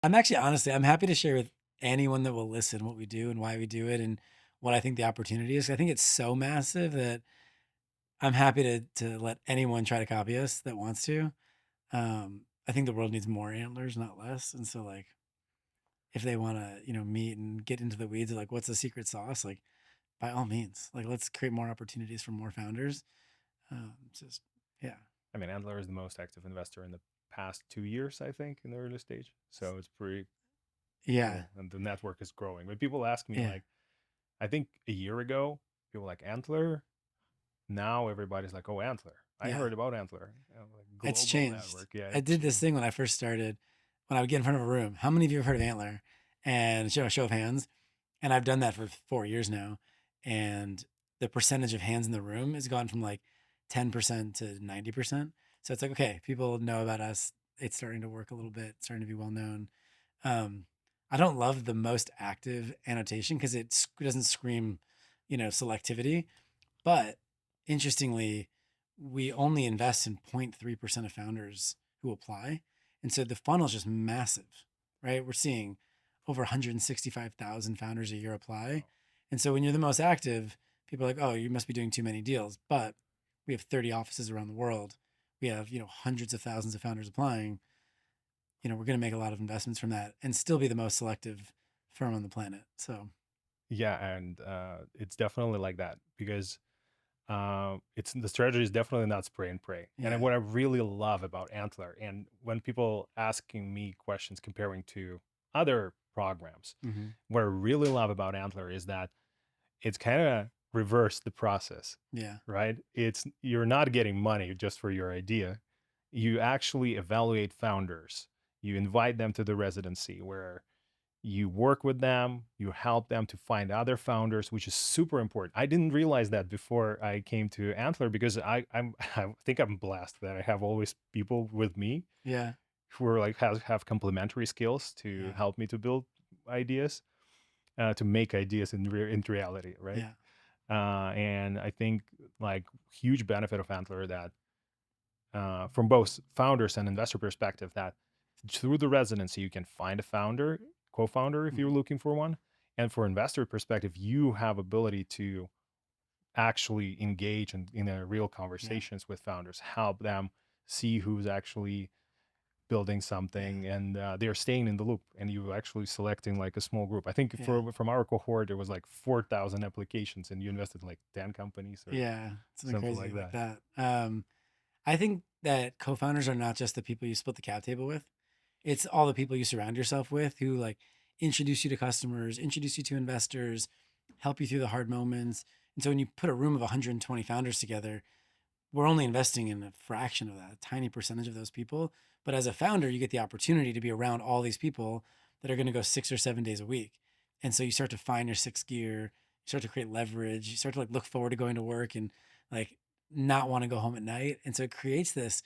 I'm actually honestly, I'm happy to share with anyone that will listen what we do and why we do it and what I think the opportunity is. I think it's so massive that I'm happy to let anyone try to copy us that wants to. I think the world needs more antlers, not less. And so like if they want to, meet and get into the weeds of like what's the secret sauce, like by all means, like let's create more opportunities for more founders. Just yeah. I mean, Antler is the most active investor in the past 2 years, I think, in the early stage. So it's pretty Yeah. cool, and the network is growing. But people ask me, Yeah. like, I think a year ago, people were like Antler. Now everybody's like, oh, Antler. I Yeah. heard about Antler. Like It's global changed. network. Yeah, I it's did this changed. thing when I first started, when I would get in front of a room. How many of you have heard of Antler? And show of hands. And I've done that for 4 years now. And the percentage of hands in the room has gone from like 10% to 90%. So it's like, okay, people know about us. It's starting to work a little bit, starting to be well known. Um, I don't love the most active annotation because it doesn't scream, selectivity. But interestingly, we only invest in 0.3% of founders who apply. And so the funnel is just massive, right? We're seeing over 165,000 founders a year apply. Wow. And so when you're the most active, people are like, oh, you must be doing too many deals. But we have 30 offices around the world. We have, hundreds of thousands of founders applying. We're going to make a lot of investments from that and still be the most selective firm on the planet. So, Yeah, and it's definitely like that because it's the strategy is definitely not spray and pray. And yeah. what I really love about Antler, and when people asking me questions comparing to other programs, Hmm. what I really love about Antler is that it's kind of reverse the process, Yeah. right? It's you're not getting money just for your idea. You actually evaluate founders. You invite them to the residency where you work with them, you help them to find other founders, which is super important. I didn't realize that before I came to Antler because I think I'm blessed that I have always people with me Yeah. who are like have complementary skills to Yeah. help me to build ideas, to make ideas in reality, right? Yeah. And I think like huge benefit of Antler that from both founders and investor perspective that through the residency you can find a founder, co-founder if you're Mhm. looking for one, and for investor perspective you have ability to actually engage in a real Yeah. conversations with founders, help them see who's actually building Yeah. something, and they're staying in the loop and you actually selecting like a small group. I think Yeah. from our cohort there was like 4,000 applications and you invested in like 10 companies or Yeah. Something something crazy like like that. that. I think that co-founders are not just the people you split the cap table with. It's all the people you surround yourself with who like introduce you to customers, introduce you to investors, help you through the hard moments. And so when you put a room of 120 founders together, we're only investing in a fraction of that, a tiny percentage of those people. But as a founder, you get the opportunity to be around all these people that are going to go 6 or 7 days a week. And so you start to find your sixth gear, you start to create leverage, you start to like look forward to going to work and like not want to go home at night. And so it creates this,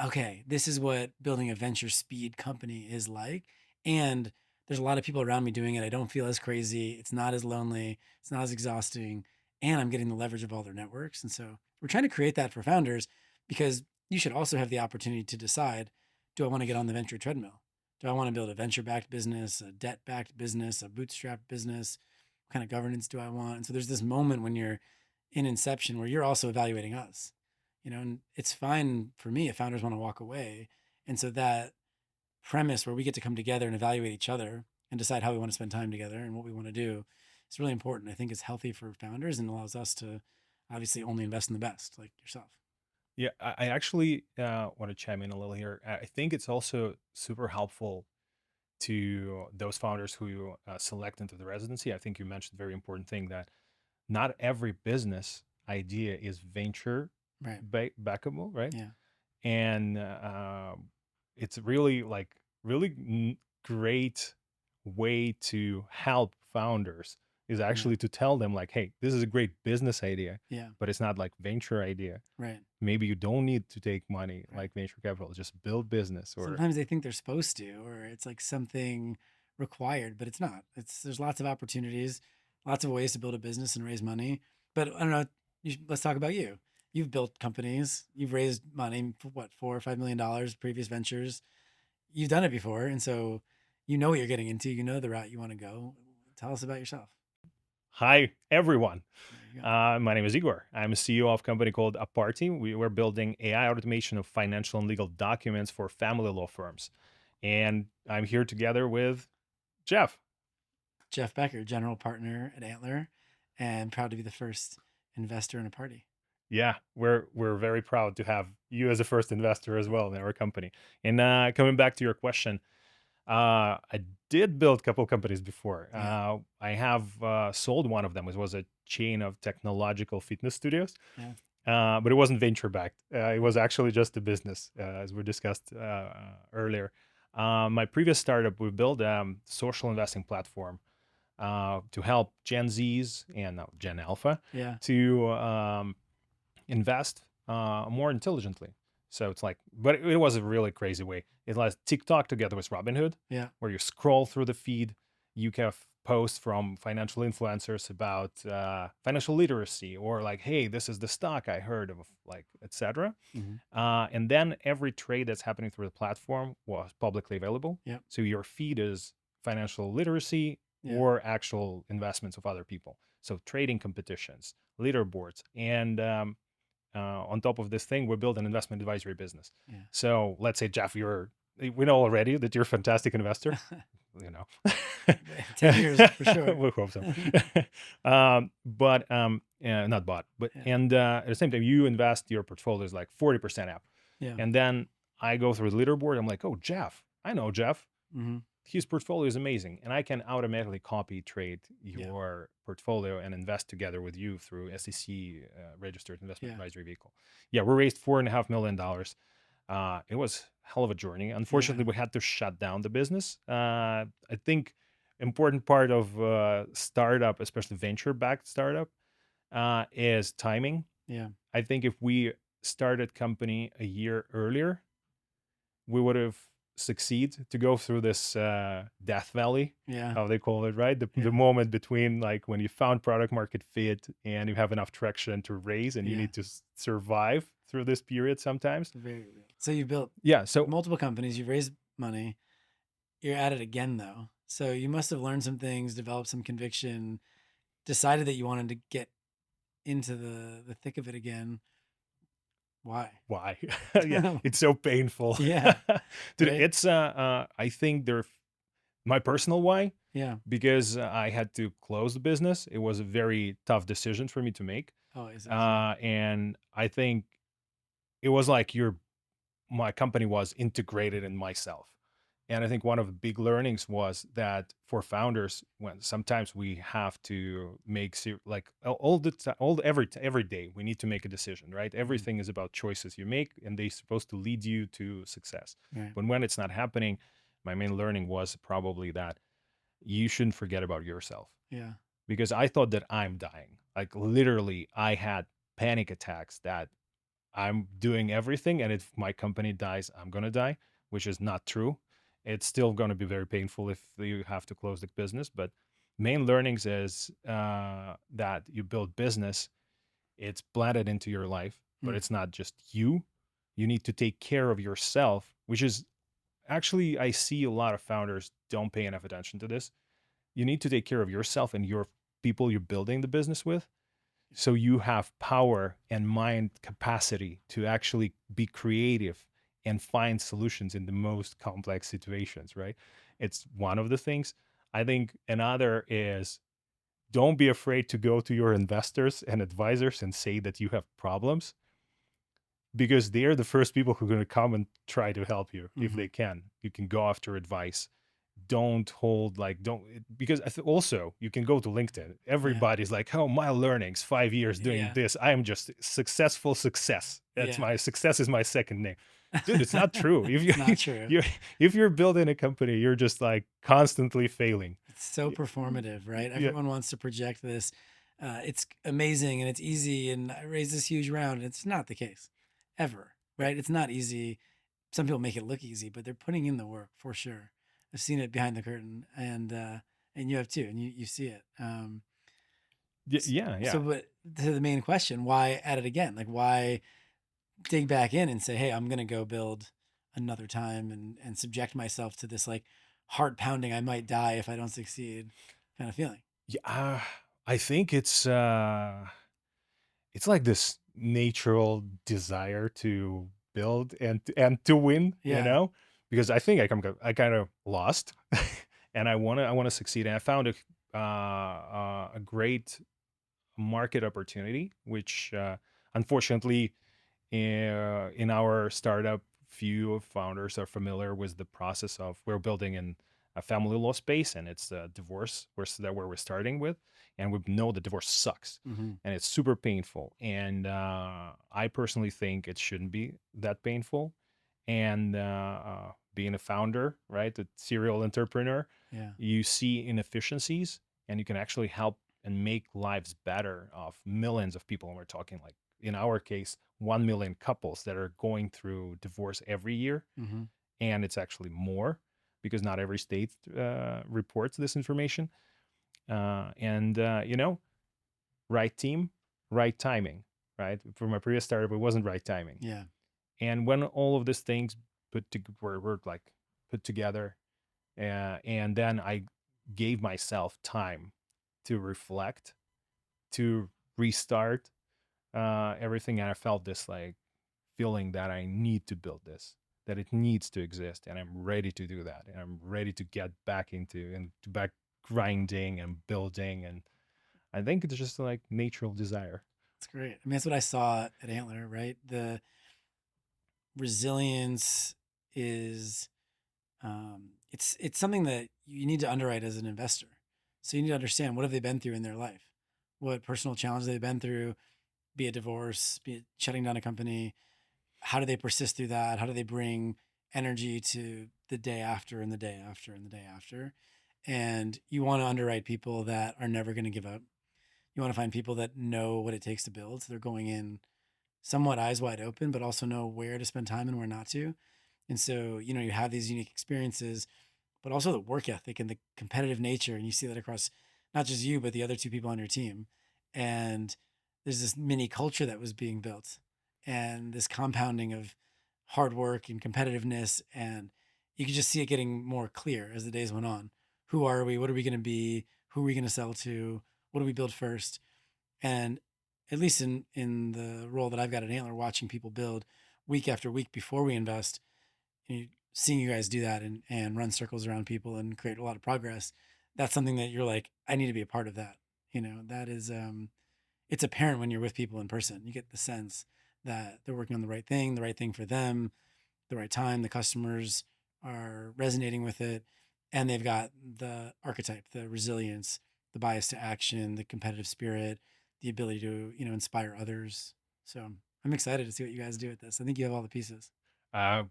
okay, this is what building a venture speed company is like. And there's a lot of people around me doing it. I don't feel as crazy. It's not as lonely. It's not as exhausting. And I'm getting the leverage of all their networks. And so we're trying to create that for founders because you should also have the opportunity to decide, do I want to get on the venture treadmill? Do I want to build a venture backed business, a debt backed business, a bootstrap business? What kind of governance do I want? And so there's this moment when you're in inception where you're also evaluating us, and it's fine for me if founders want to walk away. And so that premise where we get to come together and evaluate each other and decide how we want to spend time together and what we want to do is really important. I think it's healthy for founders and allows us to obviously only invest in the best, like yourself. Yeah, I actually want to chime in a little here. I think it's also super helpful to those founders who select into the residency. I think you mentioned a very important thing that not every business idea is venture Right. backable, right? Yeah. And it's really like really great way to help founders is Yeah. actually to tell them like, hey, this is a great business idea, Yeah. but it's not like venture idea. Right. Maybe you don't need to take money Right. like venture capital, just build business or Sometimes they think they're supposed to, or it's like something required, but it's not. There's lots of opportunities, lots of ways to build a business and raise money. But I don't know. Let's talk about you. You've built companies. You've raised money for what, $4 or $5 million previous ventures. You've done it before, and so you know what you're getting into. You know the route you want to go. Tell us about yourself. Hi, everyone. There you go. My name is Igor. I'm a CEO of a company called Aparti. We were building AI automation of financial and legal documents for family law firms. And I'm here together with Jeff. Jeff Becker, general partner at Antler, and proud to be the first investor in Aparti. Yeah, we're very proud to have you as a first investor as well in our company. And coming back to your question, I did build a couple companies before. Yeah. I have sold one of them. It was a chain of technological fitness studios, Yeah. but it wasn't venture backed. It was actually just a business, as we discussed earlier. My previous startup, we built a social investing platform to help Gen Zs and Gen Alpha Yeah. to invest more intelligently. So it's like, but it was a really crazy way. It was TikTok together with Robinhood, Yeah. where you scroll through the feed, you have posts from financial influencers about financial literacy, or like, hey, this is the stock I heard of, like, etc. And then every trade that's happening through the platform was publicly available. Yep. So your feed is financial literacy Yeah. or actual investments of other people. So trading competitions, leaderboards, and on top of this thing, we build an investment advisory business. Yeah. So let's say, Jeff, we know already that you're a fantastic investor. You know, 10 years for sure. We hope so. Not bought, but Yeah. and at the same time, you invest your portfolio is like 40% up. Yeah. And then I go through the leaderboard. I'm like, oh, Jeff, I know Jeff. Mm-hmm. His portfolio is amazing, and I can automatically copy trade your portfolio and invest together with you through SEC registered investment advisory vehicle. Yeah, we raised $4.5 million. It was a hell of a journey. Unfortunately, we had to shut down the business. I think important part of startup, especially venture-backed startup, is timing. Yeah. I think if we started company a year earlier, we would have succeed to go through this death valley, how they call it, right? The moment between like when you found product market fit and you have enough traction to raise, and you need to survive through this period sometimes. Very real. So you built so multiple companies, you've raised money, you're at it again though. So you must have learned some things, developed some conviction, decided that you wanted to get into the thick of it again. Why? Yeah, it's so painful. Yeah. Dude, Right? it's I think my personal why, because I had to close the business. It was a very tough decision for me to make. Oh, is it? And I think it was like my company was integrated in myself. And I think one of the big learnings was that for founders, when sometimes we have to make like every day we need to make a decision, right? Everything is about choices you make, and they're supposed to lead you to success. Right. But when it's not happening, my main learning was probably that you shouldn't forget about yourself. Yeah. Because I thought that I'm dying. Like literally, I had panic attacks that I'm doing everything, and if my company dies, I'm gonna die, which is not true. It's still going to be very painful if you have to close the business. But main learnings is that you build business, it's blended into your life, but it's not just you. You need to take care of yourself, which is actually, I see a lot of founders don't pay enough attention to this. You need to take care of yourself and your people you're building the business with, so you have power and mind capacity to actually be creative and find solutions in the most complex situations, right? It's one of the things. I think another is, don't be afraid to go to your investors and advisors and say that you have problems, because they're the first people who are going to come and try to help you if they can. You can go after advice. Don't because also you can go to LinkedIn. Everybody's like, oh, my learnings, 5 years doing this. I am just success. That's my success is my second name. Dude, it's not true. It's not true. If you're building a company, you're just like constantly failing. It's so performative, right? Everyone wants to project this. It's amazing and it's easy, and I raised this huge round. It's not the case ever, right? It's not easy. Some people make it look easy, but they're putting in the work for sure. I've seen it behind the curtain, and you have too, and you see it. Yeah. So, but to the main question, why at it again? Like, why dig back in and say, hey, I'm going to go build another time and subject myself to this like heart pounding, I might die if I don't succeed kind of feeling. Yeah, I think it's like this natural desire to build and to win, Yeah. because I think I kind of lost, and I want to succeed. And I found a great market opportunity, which unfortunately, in our startup, few of founders are familiar with the process of we're building in a family law space, and it's a divorce where we're starting with, and we know the divorce sucks, Hmm. and it's super painful. And I personally think it shouldn't be that painful. And being a founder, right, a serial entrepreneur, Yeah. you see inefficiencies, and you can actually help and make lives better of millions of people. And we're talking, like, in our case, 1 million couples that are going through divorce every year. Hmm. And it's actually more, because not every state reports this information. And right team, right timing, right? For my previous startup, it wasn't right timing. Yeah. And when all of these things were like put together, and then I gave myself time to reflect, to restart everything, and I felt this like feeling that I need to build this, that it needs to exist, and I'm ready to do that, and I'm ready to get back into and to back grinding and building. And I think it's just like natural desire. It's great. I mean, that's what I saw at Antler, right? The resilience is it's something that you need to underwrite as an investor. So you need to understand, what have they been through in their life, what personal challenges they've been through, be it divorce, be it shutting down a company. How do they persist through that? How do they bring energy to the day after and the day after and the day after? And you want to underwrite people that are never going to give up. You want to find people that know what it takes to build. So they're going in somewhat eyes wide open, but also know where to spend time and where not to. And so, you have these unique experiences, but also the work ethic and the competitive nature. And you see that across not just you, but the other two people on your team. And there's this mini culture that was being built, and this compounding of hard work and competitiveness. And you could just see it getting more clear as the days went on. Who are we? What are we going to be? Who are we going to sell to? What do we build first? And at least in the role that I've got at Antler, watching people build week after week before we invest, seeing you guys do that and run circles around people and create a lot of progress, that's something that you're like, I need to be a part of that. That is, it's apparent when you're with people in person. You get the sense that they're working on the right thing for them, the right time. The customers are resonating with it, and they've got the archetype, the resilience, the bias to action, the competitive spirit, the ability to inspire others. So I'm excited to see what you guys do with this. I think you have all the pieces. I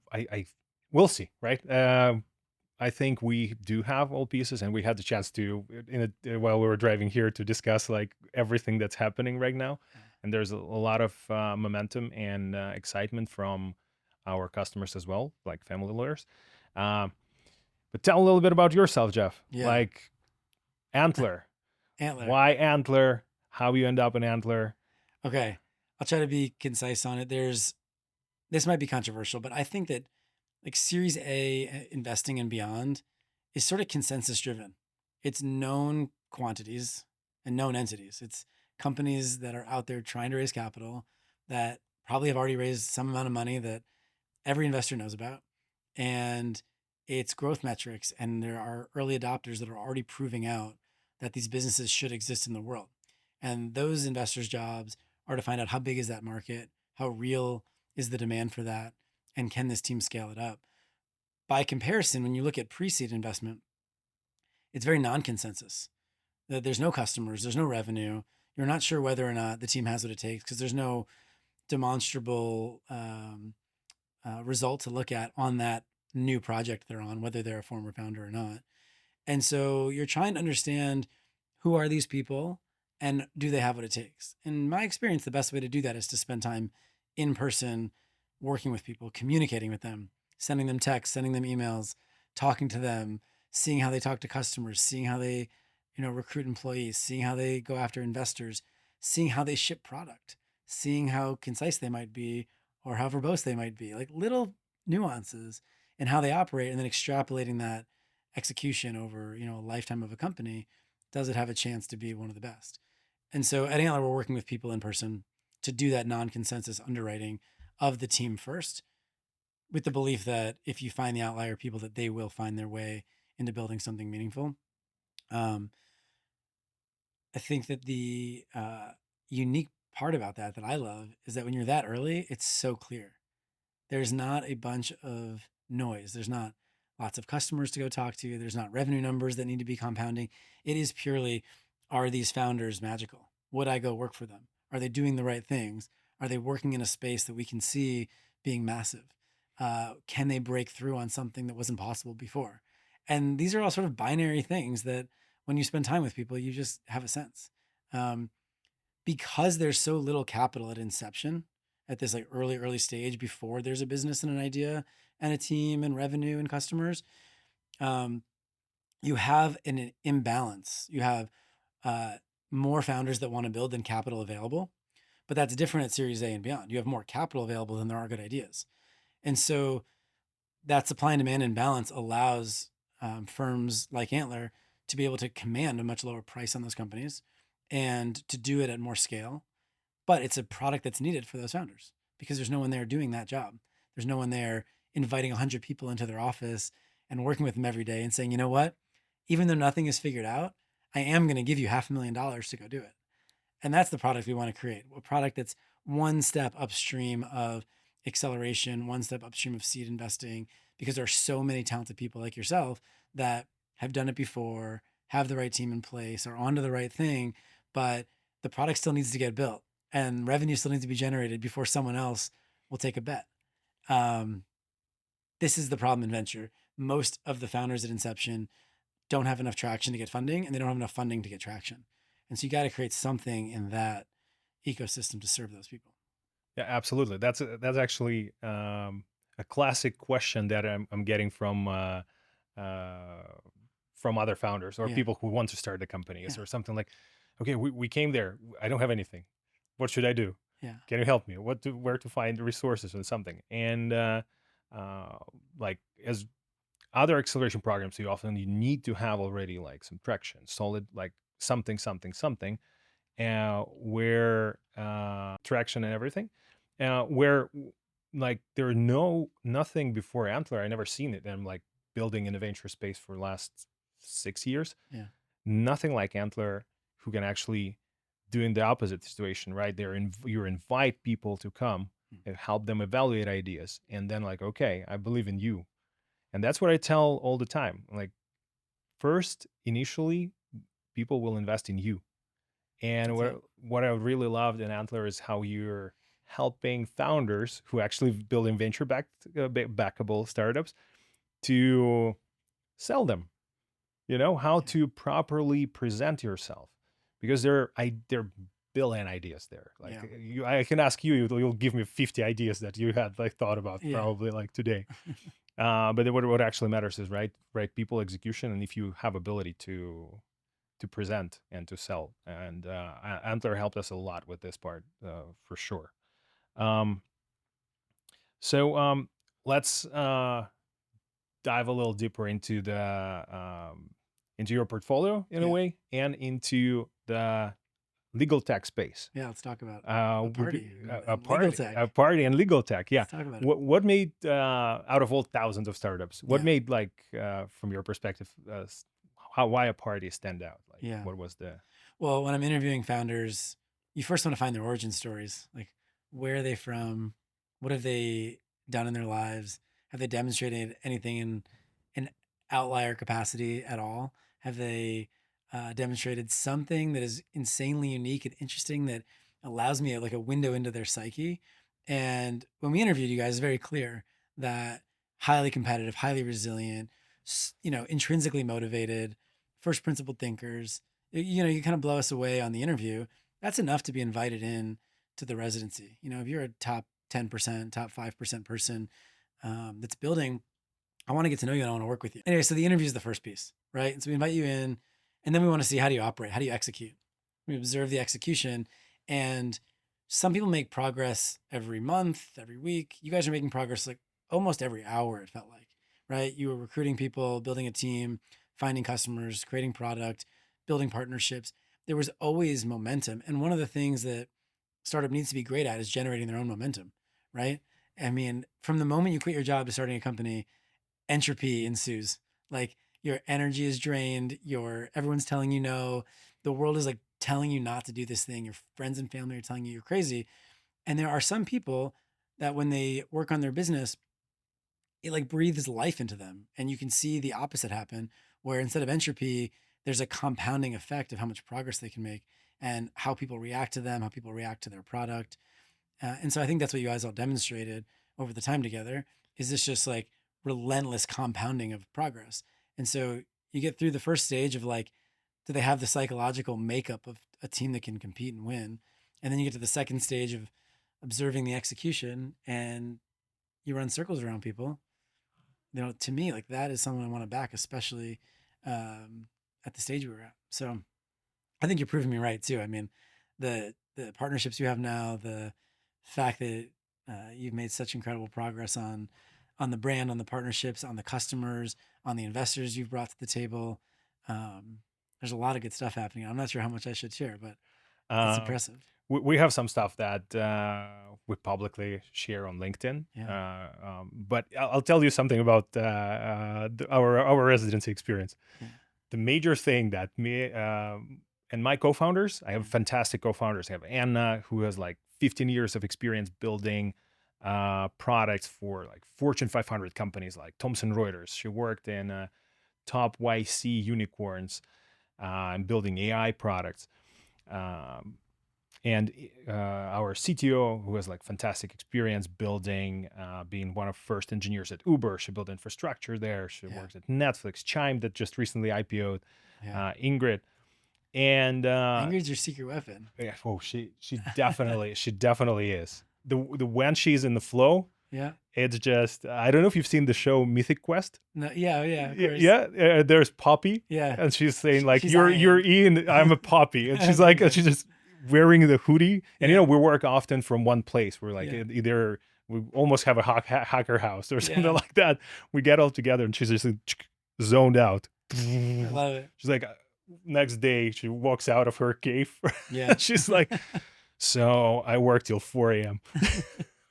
We'll see, right? I think we do have all pieces, and we had the chance to, while we were driving here, to discuss like everything that's happening right now. Yeah. And there's a lot of momentum and excitement from our customers as well, like family lawyers. Um, but tell a little bit about yourself, Jeff. Yeah. Like, Antler. Antler. Why Antler? How you end up in Antler? Okay. I'll try to be concise on it. This might be controversial, but I think that like Series A investing and beyond is sort of consensus driven. It's known quantities and known entities. It's companies that are out there trying to raise capital that probably have already raised some amount of money that every investor knows about. And it's growth metrics. And there are early adopters that are already proving out that these businesses should exist in the world. And those investors' jobs are to find out, how big is that market? How real is the demand for that? And can this team scale it up? By comparison, when you look at pre-seed investment, it's very non-consensus. There's no customers, there's no revenue. You're not sure whether or not the team has what it takes, because there's no demonstrable result to look at on that new project they're on, whether they're a former founder or not. And so you're trying to understand, who are these people and do they have what it takes? In my experience, the best way to do that is to spend time in person, working with people, communicating with them, sending them texts, sending them emails, talking to them, seeing how they talk to customers, seeing how they, recruit employees, seeing how they go after investors, seeing how they ship product, seeing how concise they might be or how verbose they might be, like little nuances in how they operate, and then extrapolating that execution over, a lifetime of a company, does it have a chance to be one of the best? And so at Antler, we're working with people in person to do that non-consensus underwriting of the team first, with the belief that if you find the outlier people, that they will find their way into building something meaningful. Um, I think that the unique part about that I love is that when you're that early, it's so clear. There's not a bunch of noise. There's not lots of customers to go talk to. There's not revenue numbers that need to be compounding. It is purely, are these founders magical? Would I go work for them? Are they doing the right things? Are they working in a space that we can see being massive? Can they break through on something that wasn't possible before? And these are all sort of binary things that when you spend time with people, you just have a sense. Um, because there's so little capital at inception, at this like early stage before there's a business and an idea and a team and revenue and customers, um, you have an imbalance. You have uh, more founders that want to build than capital available, but that's different at Series A and beyond. You have more capital available than there are good ideas, and so that supply and demand imbalance allows firms like Antler to be able to command a much lower price on those companies and to do it at more scale. But it's a product that's needed for those founders because there's no one there doing that job. There's no one there inviting 100 people into their office and working with them every day and saying, you know what, even though nothing is figured out, I am going to give you $500,000 to go do it. And that's the product we want to create, a product that's one step upstream of acceleration, one step upstream of seed investing, because there are so many talented people like yourself that have done it before, have the right team in place, are onto the right thing, but the product still needs to get built and revenue still needs to be generated before someone else will take a bet. Um, this is the problem in venture. Most of the founders at inception don't have enough traction to get funding, and they don't have enough funding to get traction. And so you got to create something in that ecosystem to serve those people. Yeah, absolutely. That's actually a classic question that I'm getting from other founders or Yeah. people who want to start the companies Yeah. or something like, okay, we came there. I don't have anything. What should I do? Yeah. Can you help me? Where to find resources or something? And uh, like as other acceleration programs, you need to have already like some traction, solid like something where traction and everything, where like there are nothing before Antler. I never seen it. And I'm like building in the venture space for the last 6 years. Yeah. Nothing like Antler who can actually do in the opposite situation, right? You invite people to come and help them evaluate ideas, and then like, okay, I believe in you, and that's what I tell all the time. Like, first, initially, people will invest in you. And That's it. what I really loved in Antler is how you're helping founders who actually building venture backable startups to sell them. How Yeah. to properly present yourself, because there are billion ideas there. Like Yeah. I can ask you, you'll give me 50 ideas that you had like thought about Yeah. probably like today. But then what actually matters is right people, execution, and if you have ability to present and to sell. And Antler helped us a lot with this part, for sure. Um, so let's dive a little deeper into your portfolio in a Yeah. way, and into the legal tech space. Yeah. Let's talk about Uh, a would be party a and legal party, tech. a party, and legal tech. Yeah. Let's talk about it. What made out of all thousands of startups? What Yeah. made like from your perspective, why a party stand out? Like, Yeah. what was the Well, when I'm interviewing founders, you first want to find their origin stories. Like, where are they from? What have they done in their lives? Have they demonstrated anything in an outlier capacity at all? Have they demonstrated something that is insanely unique and interesting that allows me like a window into their psyche? And when we interviewed you guys, it's very clear that highly competitive, highly resilient, intrinsically motivated, first principle thinkers. You kind of blow us away on the interview. That's enough to be invited in to the residency. If you're a top 10%, top 5% person that's building, I want to get to know you and I want to work with you. Anyway, so the interview is the first piece, right? And so we invite you in, and then we want to see, how do you operate? How do you execute? We observe the execution, and some people make progress every month, every week. You guys are making progress like almost every hour, it felt like. right? You were recruiting people, building a team, finding customers, creating product, building partnerships. There was always momentum. And one of the things that startup needs to be great at is generating their own momentum, right? I mean, from the moment you quit your job to starting a company, entropy ensues. Like your energy is drained, everyone's telling you no, the world is like telling you not to do this thing, your friends and family are telling you you're crazy. And there are some people that when they work on their business, it like breathes life into them. And you can see the opposite happen where instead of entropy, there's a compounding effect of how much progress they can make and how people react to them, how people react to their product. And so I think that's what you guys all demonstrated over the time together is this just like relentless compounding of progress. And so you get through the first stage of like, do they have the psychological makeup of a team that can compete and win? And then you get to the second stage of observing the execution and you run circles around people. You know, to me, like that is someone I want to back, especially um, at the stage we were at. So I think you're proving me right too. I mean, the partnerships you have now, the fact that you've made such incredible progress on the brand, on the partnerships, on the customers, on the investors you've brought to the table. Um, there's a lot of good stuff happening. I'm not sure how much I should share, but it's Uh, impressive. we have some stuff that we publicly share on LinkedIn. Yeah, But I'll tell you something about our residency experience. yeah, The major thing that me and my co-founders, I have yeah, fantastic co-founders. I have Anna, who has like 15 years of experience building products for like Fortune 500 companies like Thomson Reuters. She worked in top YC unicorns and building AI products. Um, and our CTO, who has like fantastic experience building, being one of first engineers at Uber. She built infrastructure there. She yeah, works at Netflix, Chime, that just recently IPO'd. yeah. Ingrid, and Anger's your secret weapon. yeah, oh, she definitely is. The when she's in the flow, Yeah. it's just I don't know if you've seen the show Mythic Quest. No. Yeah. Yeah. Of course. Yeah, there's Poppy, Yeah. and she's saying like She's you're Ian. Ian, I'm a Poppy, and she's like she's just wearing the hoodie, and Yeah. we work often from one place. We're like Yeah. either we almost have a hacker house or something Yeah. like that. We get all together, and she's just zoned out. I love it. She's like next day she walks out of her cave. Yeah. She's like, so I work till 4 a.m.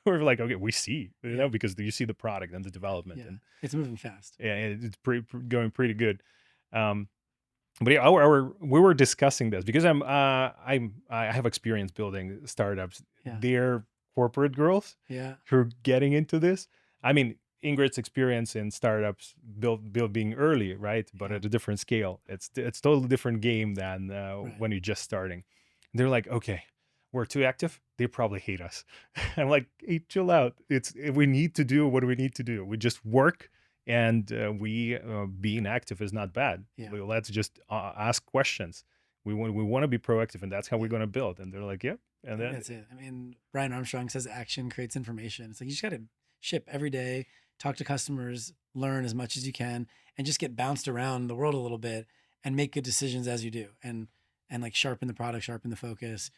We're like, okay, we see, Yeah. because you see the product and the development, Yeah. and It's moving fast. yeah, it's going pretty good. Um, but yeah, our we were discussing this because I have experience building startups. Yeah. They're corporate girls Yeah. who are getting into this. I mean, Ingrid's experience in startups being early, right? But Yeah. at a different scale. It's totally different game than Right. when you're just starting. They're like, okay, we're too active. They probably hate us. I'm like, hey, chill out. We need to do what we need to do. We just work, and we being active is not bad. Yeah. Let's just ask questions. We want to be proactive, and that's how we're Yeah. going to build. And they're like, yep. I And think then that's it. I mean, Brian Armstrong says action creates information. It's like you just got to ship every day, talk to customers, learn as much as you can, and just get bounced around the world a little bit and make good decisions as you do, and like sharpen the product, sharpen the focus.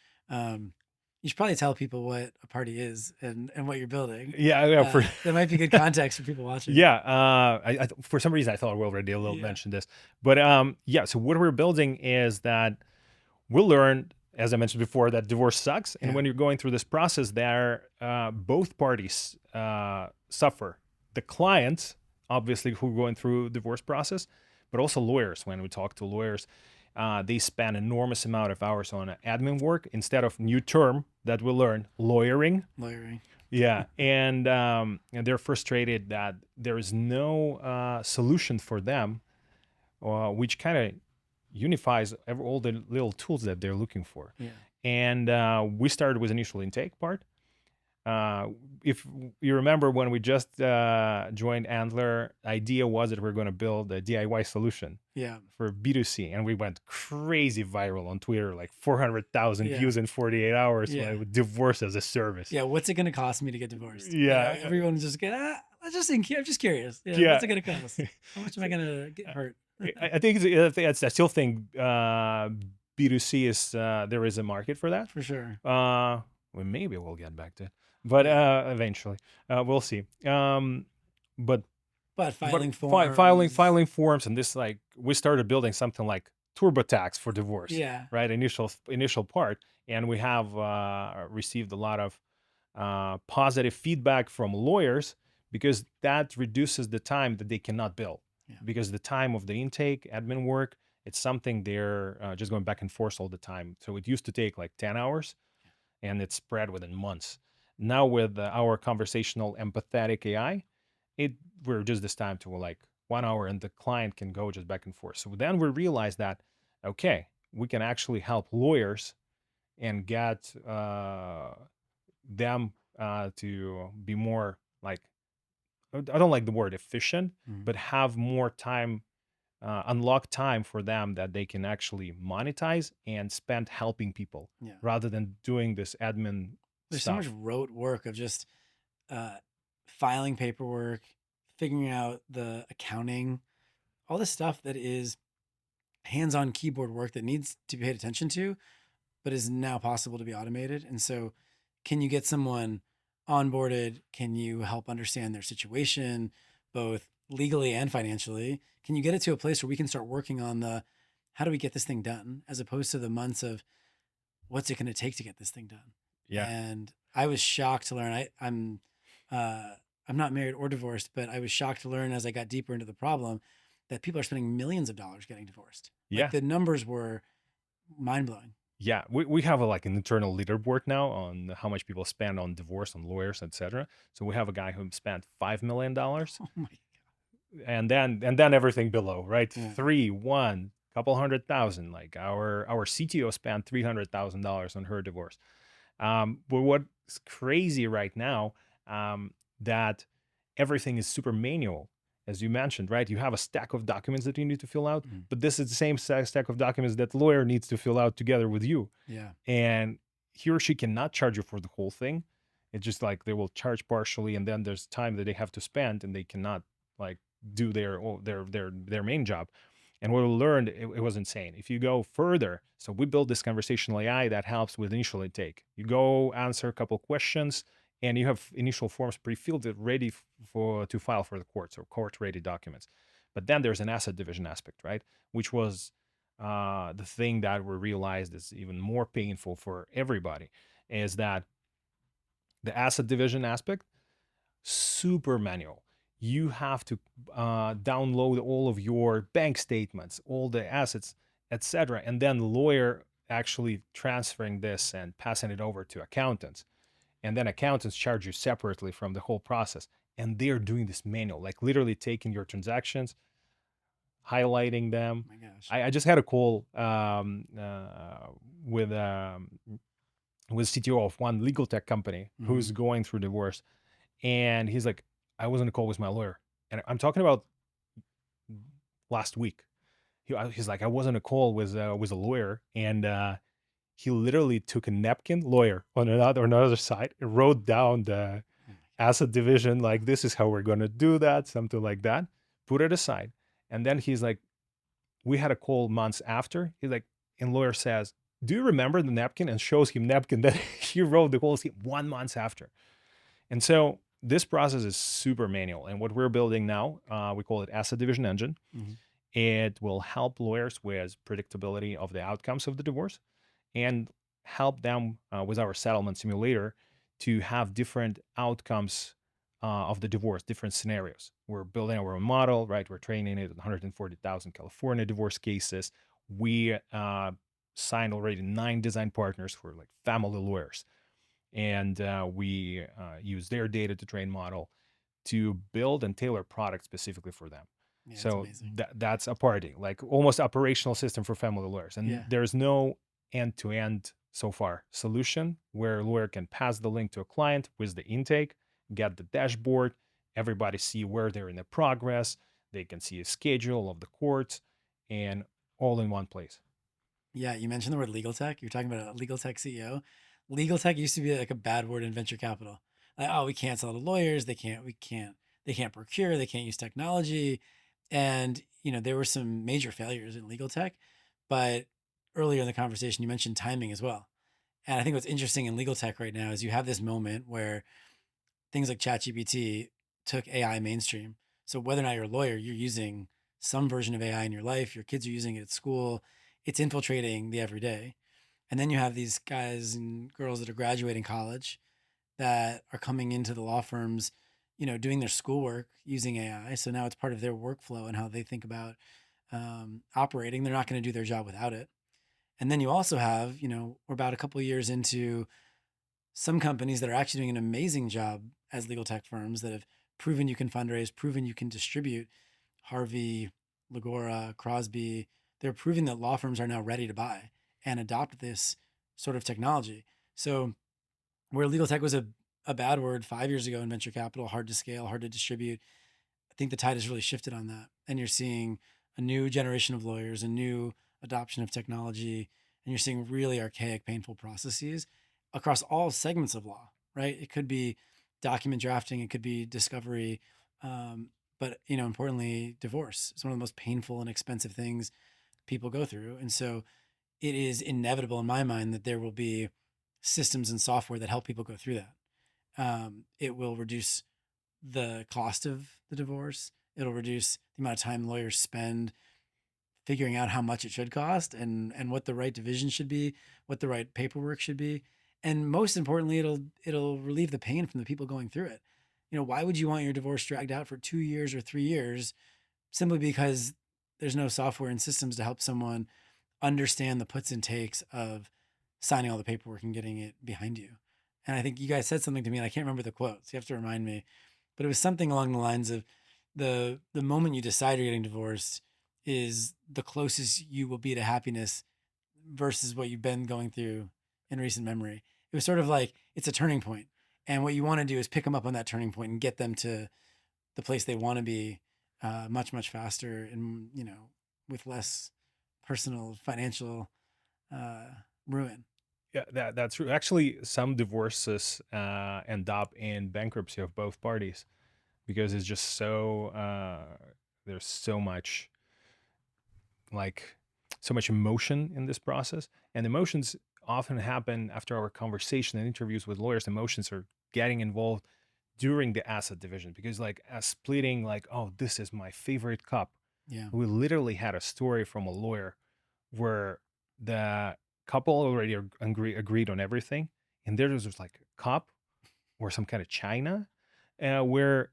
You should probably tell people what a party is and what you're building. yeah, for That might be good context for people watching. yeah. For some reason I thought we already Yeah. mentioned this, but yeah. So what we're building is that we'll learn, as I mentioned before, that divorce sucks, and Yeah. when you're going through this process, there both parties suffer. The clients, obviously, who are going through divorce process, but also lawyers. When we talk to lawyers, they spend enormous amount of hours on admin work instead of new term that we learn, lawyering. Lawyering. Yeah, and they're frustrated that there is no solution for them, which kind of unifies all the little tools that they're looking for. Yeah. And we started with initial intake part. If you remember when we just joined Antler, idea was that we're going to build a DIY solution Yeah. for B2C, and we went crazy viral on Twitter, like 400,000 Yeah. views in 48 hours. Yeah. With divorce as a service. Yeah. What's it going to cost me to get divorced? Yeah. You know, everyone's just get. I'm just curious. Yeah. What's it going to cost? How much am I going to get hurt? I I still think B2C is there is a market for that. For sure. Well, maybe we'll get back to it, but eventually we'll see. But But but filing filing forms, forms, and this, like, we started building something like TurboTax for divorce, yeah, right? Initial part, and we have received a lot of positive feedback from lawyers, because that reduces the time that they cannot bill, yeah, because the time of the intake admin work, it's something they're just going back and forth all the time. So it used to take like 10 hours, and it's spread within months. Now with our conversational empathetic AI, it we're just this time to like 1 hour, and the client can go just back and forth. So then we realized that, okay, we can actually help lawyers and get them to be more like, I don't like the word efficient, mhm, but have more time, unlock time for them that they can actually monetize and spend helping people yeah. rather than doing this admin There's so much stuff. rote work of just uh, filing paperwork, figuring out the accounting, all this stuff that is hands-on keyboard work that needs to be paid attention to, but is now possible to be automated. And so, can you get someone onboarded? Can you help understand their situation, both legally and financially? Can you get it to a place where we can start working on the how do we get this thing done, as opposed to the months of what's it going to take to get this thing done? Yeah. And I was shocked to learn. Uh, I'm not married or divorced, but I was shocked to learn as I got deeper into the problem that people are spending millions of dollars getting divorced. Like Yeah. the numbers were mind blowing. Yeah, we have like an internal leaderboard now on how much people spend on divorce, on lawyers, etc. So we have a guy who spent $5 million, Oh my and then everything below, right? god. Three, one, couple 100,000. Like our CTO spent $300,000 on her divorce. But what's crazy right now, that everything is super manual, as you mentioned, right? You have a stack of documents that you need to fill out, Mhm. but this is the same stack of documents that the lawyer needs to fill out together with you, Yeah. and he or she cannot charge you for the whole thing. It's just like they will charge partially, and then there's time that they have to spend, and they cannot like do their main job. And what we learned, it was insane. If you go further, so we built this conversational AI that helps with initial intake. You go answer a couple questions, and you have initial forms pre-filled ready for to file for the courts, or court-ready documents. But then there's an asset division aspect, right? Which was the thing that we realized is even more painful for everybody, is that the asset division aspect, super manual. You have to download all of your bank statements, all the assets, etc., and then the lawyer actually transferring this and passing it over to accountants, and then accountants charge you separately from the whole process. And they're doing this manual, like literally taking your transactions, highlighting them. My gosh. I just had a call with CTO of one legal tech company Hmm. who's going through divorce, and he's like, I was on a call with my lawyer, and I'm talking about last week. He's like, I was on a call with a lawyer, and he literally took a napkin, lawyer on another side, and wrote down the Oh my asset division, like this is how we're gonna do that, something like that. Put it aside, and then he's like, we had a call months after. He's like, and lawyer says, do you remember the napkin? And shows him napkin that he wrote the whole scheme 1 month after. And so this process is super manual. And what we're building now, we call it Asset Division Engine. God. Hmm. It will help lawyers with predictability of the outcomes of the divorce, and help them with our settlement simulator to have different outcomes of the divorce, different scenarios. We're building our own model, right? We're training it on 140,000 California divorce cases. We signed already 9 design partners for like family lawyers, and we use their data to train model to build and tailor product specifically for them. Yeah, it's So amazing. that's Aparti, like almost operational system for family lawyers. And Yeah. there's no end-to-end so far solution where a lawyer can pass the link to a client with the intake, get the dashboard, everybody see where they're in the progress, they can see a schedule of the courts, and all in one place. Yeah. You mentioned the word legal tech. You're talking about a legal tech CEO. Legal tech used to be like a bad word in venture capital. Like, oh, we can't sell to lawyers. They can't procure. They can't use technology. And, there were some major failures in legal tech. But earlier in the conversation, you mentioned timing as well. And I think what's interesting in legal tech right now is you have this moment where things like ChatGPT took AI mainstream. So whether or not you're a lawyer, you're using some version of AI in your life. Your kids are using it at school. It's infiltrating the everyday. And then you have these guys and girls that are graduating college that are coming into the law firms, doing their schoolwork using AI. So now it's part of their workflow and how they think about operating. They're not going to do their job without it. And then you also have, we're about a couple of years into some companies that are actually doing an amazing job as legal tech firms that have proven you can fundraise, proven you can distribute. Harvey, Legora, Crosby, they're proving that law firms are now ready to buy and adopt this sort of technology. So where legal tech was a bad word 5 years ago in venture capital, hard to scale, hard to distribute, I think the tide has really shifted on that. And you're seeing a new generation of lawyers, a new adoption of technology, and you're seeing really archaic, painful processes across all segments of law, right? It could be document drafting, it could be discovery, but importantly, divorce is one of the most painful and expensive things people go through. And so it is inevitable in my mind that there will be systems and software that help people go through that. It will reduce the cost of the divorce. It'll reduce the amount of time lawyers spend figuring out how much it should cost and what the right division should be, what the right paperwork should be. And most importantly, it'll relieve the pain from the people going through it. Why would you want your divorce dragged out for 2 years or 3 years simply because there's no software and systems to help someone understand the puts and takes of signing all the paperwork and getting it behind you? And I think you guys said something to me, and I can't remember the quote, so you have to remind me. But it was something along the lines of the moment you decide you're getting divorced is the closest you will be to happiness versus what you've been going through in recent memory. It was sort of like it's a turning point, and what you want to do is pick them up on that turning point and get them to the place they want to be much faster and with less personal financial ruin. Yeah, that's true. Actually, some divorces end up in bankruptcy of both parties because it's just so there's like so much emotion in this process, and emotions often happen after our conversation and interviews with lawyers. Emotions are getting involved during the asset division because like splitting, like, oh, this is my favorite cup. Yeah. We literally had a story from a lawyer where the couple already agreed on everything, and there was just like a cup or some kind of china where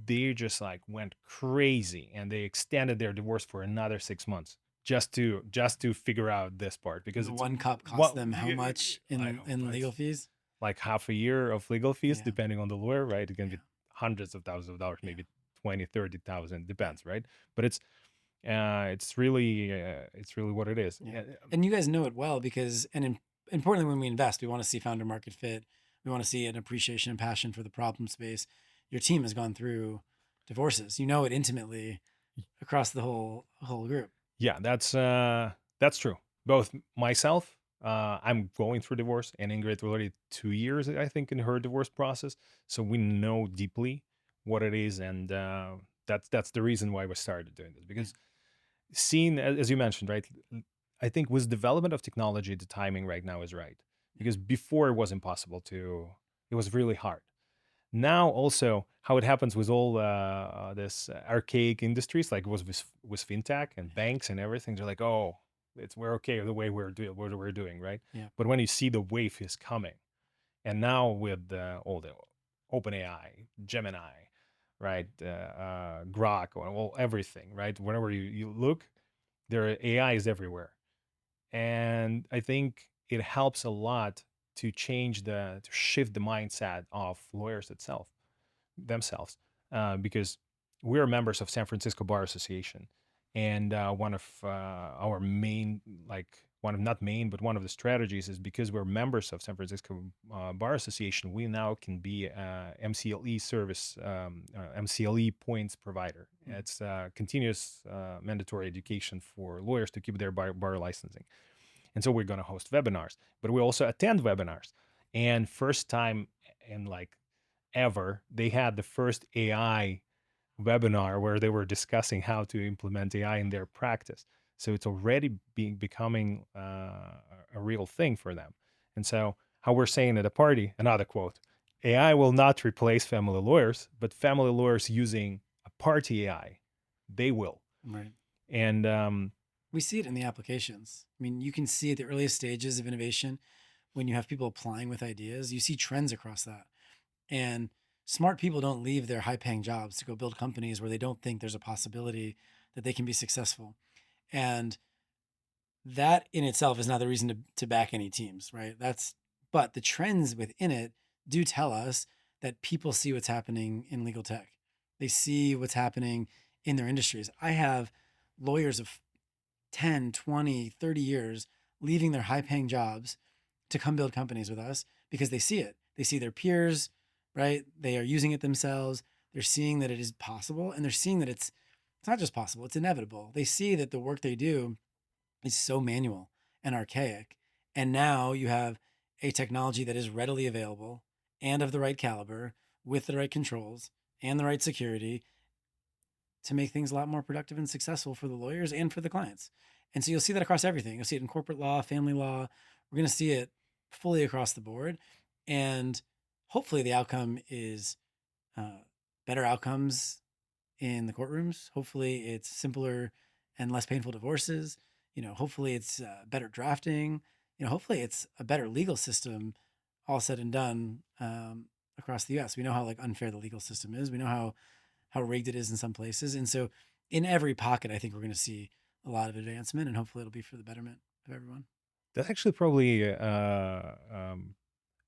they just like went crazy and they extended their divorce for another 6 months just to figure out this part because The it's one cup cost what them how much in it's legal fees? like half a year of legal fees Yeah. depending on the lawyer, right? It can Yeah. be hundreds of thousands of dollars, Yeah. maybe 20, 30,000, depends, right? But it's really what it is. Yeah. And you guys know it well because, importantly, when we invest, we want to see founder market fit. We want to see an appreciation and passion for the problem space. Your team has gone through divorces. You know it intimately across the whole group. Yeah, that's true. Both myself, I'm going through divorce, and Ingrid already 2 years, I think, in her divorce process. So we know deeply what it is, and that's the reason why we started doing this. Because seeing, as you mentioned, right, I think with development of technology, the timing right now is right. Because before it was impossible it was really hard. Now also how it happens with all this archaic industries, like it was with fintech and banks and everything. They're like, oh, we're okay the way what we're doing, right? Yeah. But when you see the wave is coming, and now with all the OpenAI, Gemini, right, Grok, or all everything, right? Whenever you look, there AI is everywhere, and I think it helps a lot to shift the mindset of lawyers themselves, because we're members of San Francisco Bar Association, and one of our main, like one of not main, but one of the strategies is because we're members of San Francisco Bar Association, we now can be MCLE service, MCLE points provider. It's continuous mandatory education for lawyers to keep their bar licensing. And so we're going to host webinars, but we also attend webinars. And first time in like ever, they had the first AI webinar where they were discussing how to implement AI in their practice. So it's already becoming a real thing for them. And so how we're saying at Aparti, another quote, AI will not replace family lawyers, but family lawyers using Aparti AI, they will. Right. And We see it in the applications. I mean, you can see at the earliest stages of innovation when you have people applying with ideas, you see trends across that. And smart people don't leave their high paying jobs to go build companies where they don't think there's a possibility that they can be successful. And that in itself is not the reason to back any teams, right? But the trends within it do tell us that people see what's happening in legal tech. They see what's happening in their industries. I have lawyers of 10, 20, 30 years leaving their high paying jobs to come build companies with us because they see it. They see their peers, right? They are using it themselves. They're seeing that it is possible, and they're seeing that it's not just possible, it's inevitable. They see that the work they do is so manual and archaic. And now you have a technology that is readily available and of the right caliber with the right controls and the right security to make things a lot more productive and successful for the lawyers and for the clients. And so you'll see that across everything. You'll see it in corporate law, family law. We're going to see it fully across the board. And hopefully the outcome is better outcomes in the courtrooms. Hopefully it's simpler and less painful divorces. Hopefully it's better drafting. Hopefully it's a better legal system, all said and done, across the U.S. We know how unfair the legal system is. We know how rigged it is in some places, and so in every pocket, I think we're going to see a lot of advancement, and hopefully it'll be for the betterment of everyone. that's actually probably a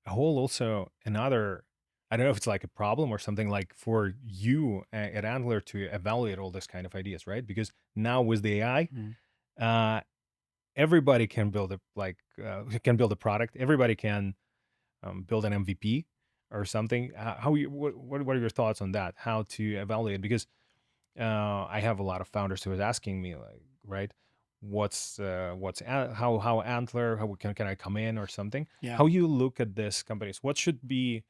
whole also another, I don't know if it's like a problem or something, like for you at Antler to evaluate all this kind of ideas, right? Because now with the AI, Mm. uh, everybody can build can build a product. Everybody can build an MVP or something. What are your thoughts on that? How to evaluate? Because I have a lot of founders who is asking me, like, right, how Antler, how can I come in or something? Yeah. How you look at this companies? What should be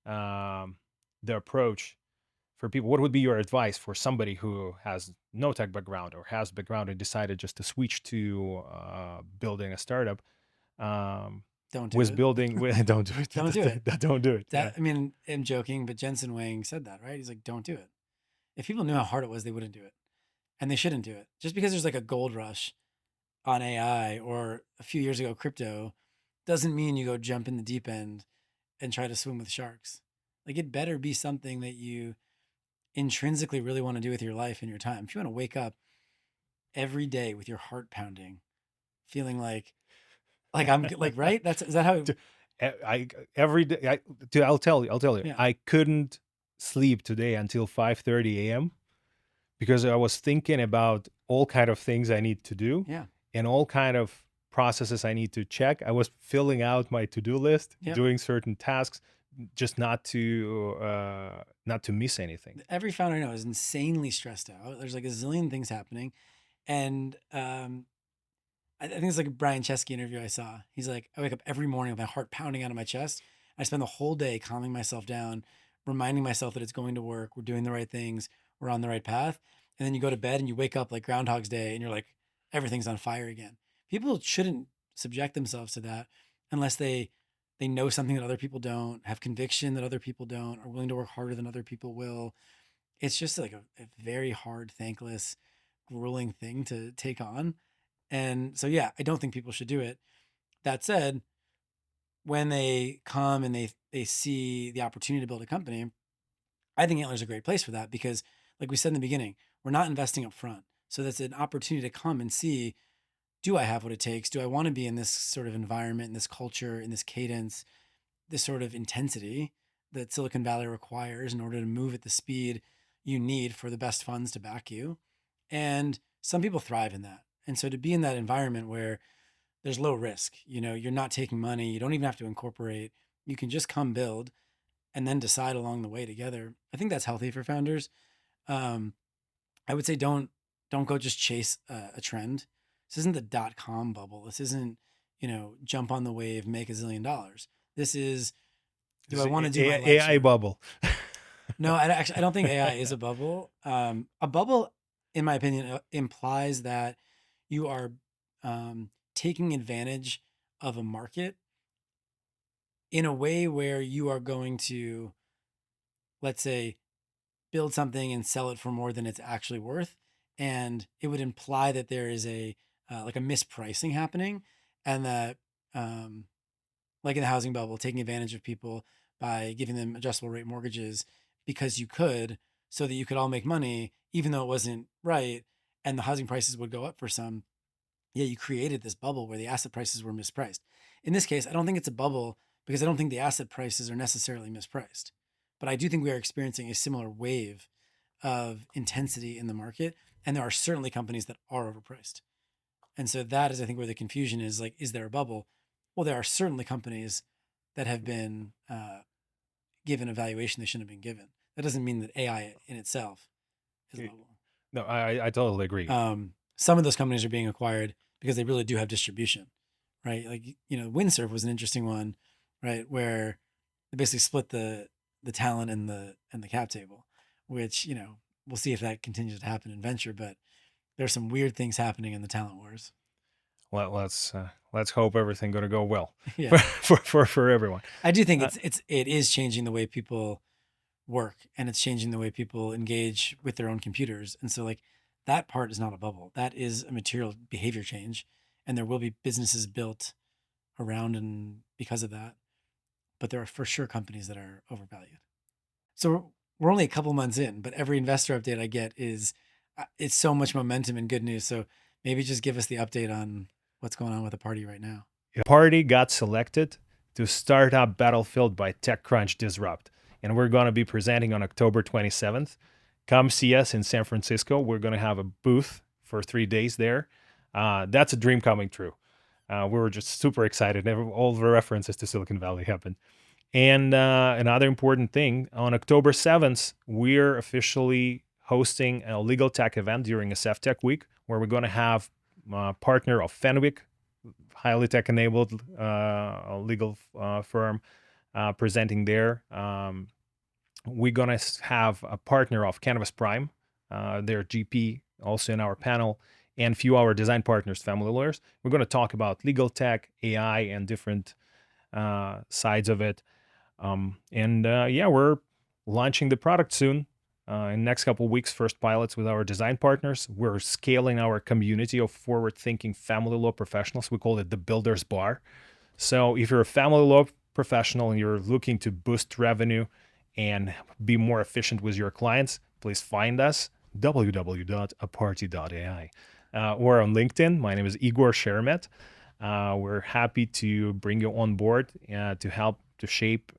um, the approach for people? What would be your advice for somebody who has no tech background or has background and decided just to switch to building a startup? Um, Don't do with it. building, don't do it. Don't do it. Don't do it. Yeah. I mean, I'm joking, but Jensen Wang said that, right? He's like, don't do it. If people knew how hard it was, they wouldn't do it, and they shouldn't do it. Just because there's a gold rush on AI or a few years ago crypto doesn't mean you go jump in the deep end and try to swim with sharks. It better be something that you intrinsically really want to do with your life and your time. If you want to wake up every day with your heart pounding, feeling like I'm right? Is that how? I every day. I'll tell you. Yeah. I couldn't sleep today until 5:30 a.m. because I was thinking about all kind of things I need to do Yeah. and all kind of processes I need to check. I was filling out my to-do list, Yep. doing certain tasks, just not to miss anything. Every founder I know is insanely stressed out. There's a zillion things happening, and I think it's a Brian Chesky interview I saw. He's like, I wake up every morning with my heart pounding out of my chest. I spend the whole day calming myself down, reminding myself that it's going to work. We're doing the right things. We're on the right path. And then you go to bed and you wake up like Groundhog's Day and you're like, everything's on fire again. People shouldn't subject themselves to that unless they know something that other people don't, have conviction that other people don't, are willing to work harder than other people will. It's just a very hard, thankless, grueling thing to take on. And so, yeah, I don't think people should do it. That said, when they come and they see the opportunity to build a company, I think Antler's a great place for that because, like we said in the beginning, we're not investing up front. So that's an opportunity to come and see, do I have what it takes? Do I want to be in this sort of environment, in this culture, in this cadence, this sort of intensity that Silicon Valley requires in order to move at the speed you need for the best funds to back you? And some people thrive in that. And so to be in that environment where there's low risk, you're not taking money, you don't even have to incorporate, you can just come build and then decide along the way together. I think that's healthy for founders. Um, I would say don't go just chase a trend. This isn't the .com bubble. This isn't, jump on the wave, make $1 zillion. This is, do I want to do my life AI story? bubble? No, I don't think AI is a bubble. A bubble, in my opinion, implies that you are taking advantage of a market in a way where you are going to, let's say, build something and sell it for more than it's actually worth, and it would imply that there is a like a mispricing happening, and that like in the housing bubble, taking advantage of people by giving them adjustable rate mortgages because you could, so that you could all make money, even though it wasn't right, and the housing prices would go up for some. Yeah, you created this bubble where the asset prices were mispriced. In this case, I don't think it's a bubble because I don't think the asset prices are necessarily mispriced. But I do think we are experiencing a similar wave of intensity in the market. And there are certainly companies that are overpriced. And so that is, I think, where the confusion is like, is there a bubble? Well, there are certainly companies that have been given a valuation they shouldn't have been given. That doesn't mean that AI in itself is a Y- bubble. No, I totally agree. Some of those companies are being acquired because they really do have distribution, right? Like, Windsurf was an interesting one, right? Where they basically split the talent and the cap table, which, we'll see if that continues to happen in venture, but there's some weird things happening in the talent wars. Let's hope everything going to go well Yeah. for everyone. I do think Uh, it is changing the way people work, and it's changing the way people engage with their own computers. And so like that part is not a bubble. That is a material behavior change, and there will be businesses built around and because of that. But there are for sure companies that are overvalued. So we're only a couple months in, but every investor update I get is it's so much momentum and good news. So maybe just give us the update on what's going on with Aparti right now. Party got selected to Startup Battlefield by TechCrunch Disrupt, and we're going to be presenting on October 27th. Come see us in San Francisco. We're going to have a booth for 3 days there. That's a dream coming true. We were just super excited. All the references to Silicon Valley happened. And another important thing, on October 7th, we're officially hosting a legal tech event during a SafTech week, where we're going to have a partner of Fenwick, highly tech-enabled legal firm, presenting there. We're going to have a partner of Canvas Prime, their GP, also in our panel, and a few of our design partners, family lawyers. We're going to talk about legal tech, AI, and different sides of it. We're launching the product soon. In the next couple of weeks, first pilots with our design partners. We're scaling our community of forward-thinking family law professionals. We call it the Builder's Bar. So if you're a family law professional and you're looking to boost revenue and be more efficient with your clients, please find us, www.aparti.ai. Or on LinkedIn. My name is Igor Sheremet. We're happy to bring you on board to help to shape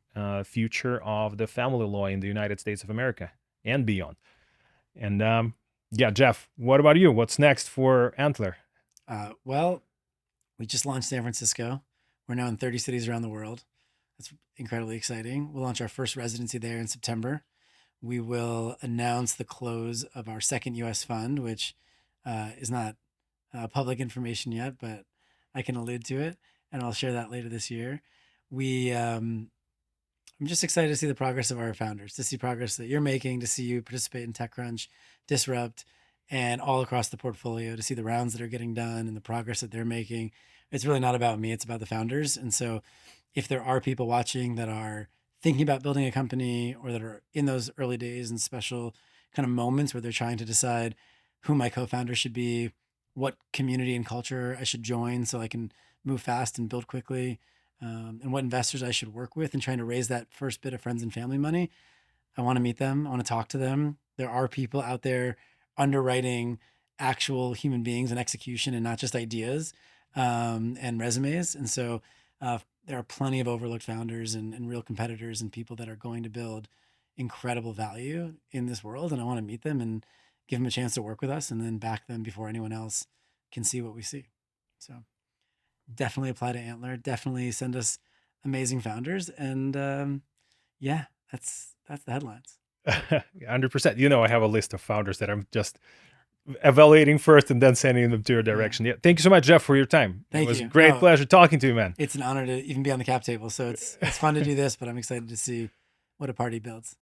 future of the family law in the United States of America and beyond. And Jeff, what about you? What's next for Antler? Well, we just launched San Francisco. We're now in 30 cities around the world. That's incredibly exciting. We'll launch our first residency there in September. We will announce the close of our second US fund, which is not public information yet, but I can allude to it, and I'll share that later this year. I'm just excited to see the progress of our founders, to see progress that you're making, to see you participate in TechCrunch, Disrupt, and all across the portfolio, to see the rounds that are getting done and the progress that they're making. It's really not about me, it's about the founders. And so if there are people watching that are thinking about building a company, or that are in those early days and special kind of moments where they're trying to decide who my co-founder should be, what community and culture I should join so I can move fast and build quickly, and what investors I should work with, and trying to raise that first bit of friends and family money, I want to meet them. I want to talk to them. There are people out there underwriting actual human beings and execution, and not just ideas and resumes. And so there are plenty of overlooked founders and real competitors and people that are going to build incredible value in this world. And I want to meet them and give them a chance to work with us, and then back them before anyone else can see what we see. So definitely apply to Antler. Definitely send us amazing founders. And that's the headlines. 100%. I have a list of founders that I'm just evaluating first and then sending them to your direction. Yeah. Thank you so much, Jeff, for your time. Thank it was you. a great pleasure talking to you, man. It's an honor to even be on the cap table. So it's fun to do this, but I'm excited to see what Aparti builds.